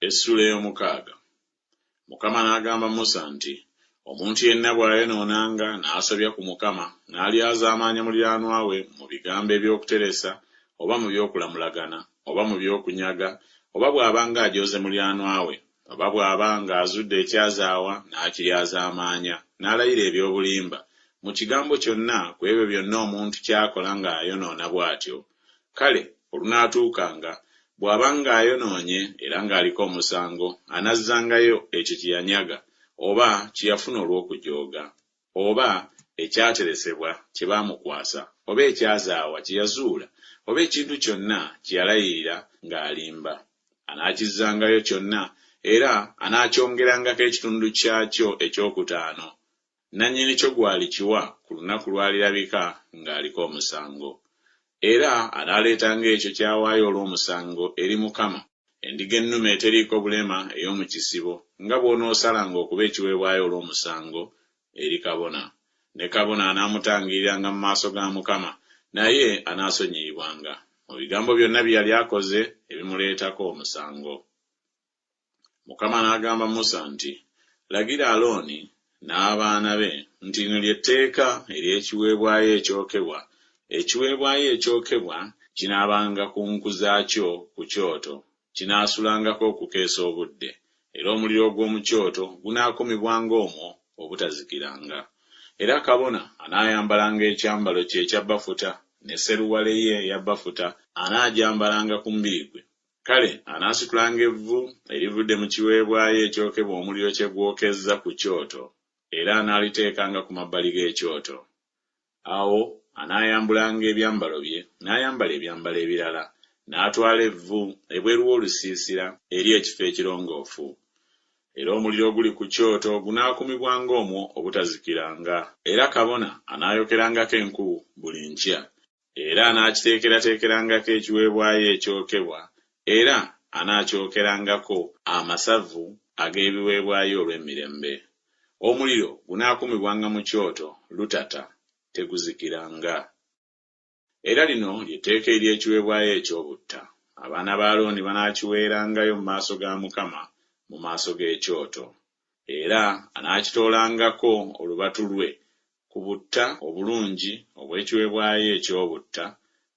Essula ey'omukaaga. Mukama n'agamba Musa nti, omuntu yenna bw'ayonoonanga n'asobya ku Mukama n'alyazaamaanya muliraanwa we mu bigambo eby'okuteresa oba mu by'okulamulagana oba mu by'okunyaga oba bw'abanga ajooze muliraanwa we oba bw'abanga azudde ekyazaawa n'akiryazaamaanya n'alayira eby'obulimba mu kigambo kyonna ku ebyo byonna omuntu ky'akola ng'ayonoona bw'atyo, kale olunaatuukanga bw'abanga ayonoonye era ng'aliko omusango anazzangayo ekyo kye yanyaga oba kye yafuna olw'okujooga oba ekyateresebwa kye baamukwasa oba ekyazaawa kye yazuula oba ekintu kyonna kye yalayirira ng'alimba. Anaakizzangayo kyonna era anaakyongerangako ekitundu kyakyo ekyokutaano. Nannyini kyo gw'alikiwa ku lunaku lw'alirabika ng'aliko omusango. Era anaaleetanga ekyo kyawaayo olw'omusango eri Mukama, endiga ennume eteriiko bulema ey'omu kisibo, nga bw'onoosalanga okuba ekiweebwayo olw'omusango eri kabona. Ne kabona anaamutangiriranga mu maaso ga Mukama, naye anaasonyiyibwanga mu bigambo byonna bye yali akoze ebimuleetako omusango. Mukama n'agamba Musa nti, lagira Alooni n'abaana be nti lino ly'etteeka ery'ekiweebwayo ekyokebwa. Ekiweebwayo ekyokebwa kinaabanga ku nku zaakyo ku kyoto, kinaasulangako okukeesa obudde, era omuliro gw'omu kyoto gunaakumibwanga omwo obutazikiranga. Era kabona anaayambalanga ekyambalo kye ekya bafuta, ne seruwale ye eya bafuta anaajambalanga ku mubiri gwe. Kale anaasitulanga evvu erivudde mu kiweebwayo ekyokebwa omuliro kye gwokezza ku kyoto, era anaaliteekanga ku mabbali g'ekyoto. Awo anaayambulanga ebyambalo bye, n'ayambala ebyambalo ebirala, n'atwala evvu ebweru w'olusiisira eri ekifo ekirongoofu. Era omuliro oguli ku kyoto gunaakumibwanga omwo obutazikiranga. Era kabona anaayokerangako enku buli nkya, era anaakiteekerateekerangako ekiweebwayo ekyokebwa, era anaakyokerangako amasavu ag'ebiweebwayo olw'emirembe. Omuliro gunaakumibwanga mu kyoto lutata, teguzikiranga. Era lino ly'etteeka ery'ekiweebwayo eky'obutta. Abaana ba Alooni banaakiweerangayo mu maaso ga Mukama mu maaso g'ekyoto. Era anaakitoolangako olubatu lwe ku butta obulungi obw'ekiweebwayo eky'obutta,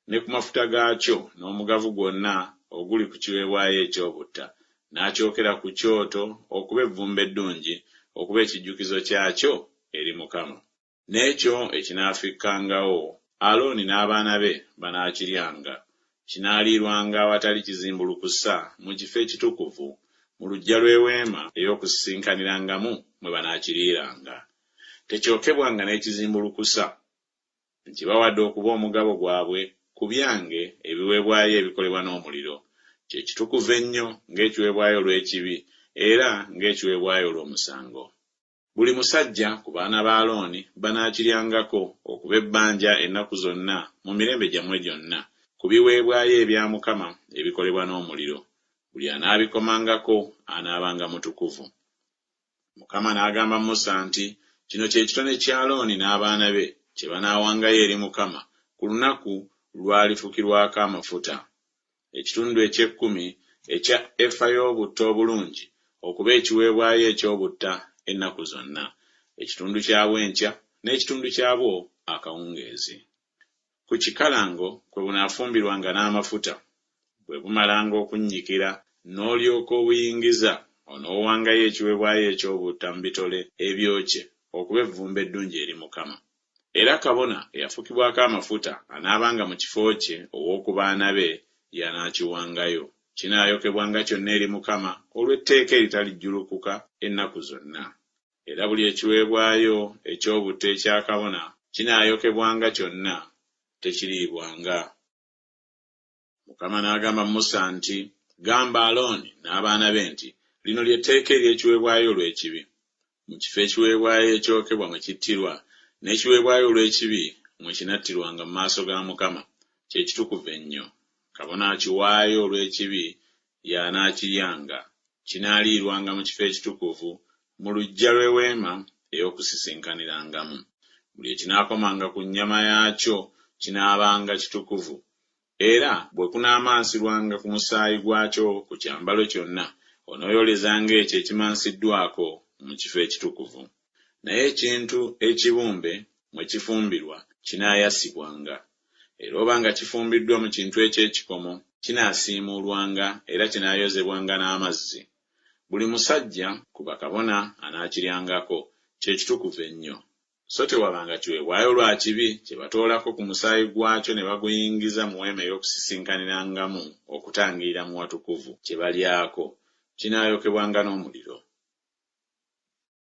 ne ku mafuta gaakyo n'omugavu gwonna oguli ku kiweebwayo eky'obutta, n'akyokera ku kyoto okuba evvumbe eddungi, okuba ekijjukizo kyakyo eri Mukama. N'ekyo ekinaafikkangawo, Alooni n'abaana be banaakiryanga. Kinaaliirwanga awatali kizimbulukusa mu kifo ekitukuvu, mu luggya lw'eweema ey'okusisinkaniramu mwe banaakiriiranga. Tekyokebwanga n'ekizimbulukusa. Nkibawadde okuba omugabo gwabwe ku byange ebiweebwayo ebikolebwa n'omuliro. Kye kitukuvu ennyo ng'ekiweebwayo olw'ekibi era ng'ekiweebwayo olw'omusango. Buli musajja ku baana ba Alooni banaakiryangako okuba ebbanja ennaku zonna mu mirembe gyammwe gyonna, ku biweebwayo ebya Mukama ebikolebwa n'omuliro. Buli anaabikomangako anaabanga mutukuvu. Mukama n'agamba Musa nti, kino kye kitone kya Alooni n'abaana be kye banaawangayo eri Mukama ku lunaku lw'alifukirwako amafuta. Ekitundu eky'ekkumi ekya efa y'obutta obulungi okuba ekiweebwayo eky'obutta ennaku zonna, ekitundu kyabwo enkya n'ekitundu kyabwo akawungeezi. Ku kikalango kwe bunaafumbirwanga n'amafuta, bwe bumalanga okunnyikira n'olyoka obuyingiza, onoowangayo ekiweebwayo eky'obutta mu bitole ebyokye okuba evvumbe eddungi eri Mukama. Era kabona eyafukibwako amafuta anaabanga mu kifo kye ow'oku baana be y'anaakiwangayo. Kinaayokebwanga kyonna eri Mukama olw'etteeka eritalijjulukuka ennaku zonna. Era buli ekiweebwayo eky'obutta ekya kabona kinaayokebwanga kyonna, tekiriibwanga. Mukama n'agamba Musa nti, gamba Alooni n'abaana be nti, lino ly'etteeka ery'ekiweebwayo olw'ekibi. Mu kifo ekiweebwayo ekyokebwa mwe kittirwa, n'ekiweebwayo olw'ekibi mwe kinattirwanga mu maaso ga Mukama, kye kitukuvu ennyo. Kabona akiwaayo olw'ekibi y'anaakiryanga. Kinaaliirwanga mu kifo ekitukuvu mu luggya lw'eweema ey'okusisinkaniramu. Buli ekinaakomanga ku nnyama yaakyo kinaabanga kitukuvu. Era bwe kunaamaansirwanga ku musaayi gwakyo ku kyambalo kyonna, onooyolezanga ekyo ekimansiddwako mu kifo ekitukuvu. Naye ekintu ekibumbe mwe kifumbirwa kinaayasibwanga, era oba nga kifumbiddwa mu kintu eky'ekikomo kinaasiimuulwanga era kinaayozebwanga n'amazzi. Buli musajja ku bakabona anaakiryangako, kye kitukuvu ennyo. So tewabanga kiweebwayo lwa kibi kye batoolako ku musaayi gwakyo ne baguyingiza mu weema ey'okusisinkaniramu okutangirira mu watukuvu kye balyako, kinaayokebwanga n'omuliro.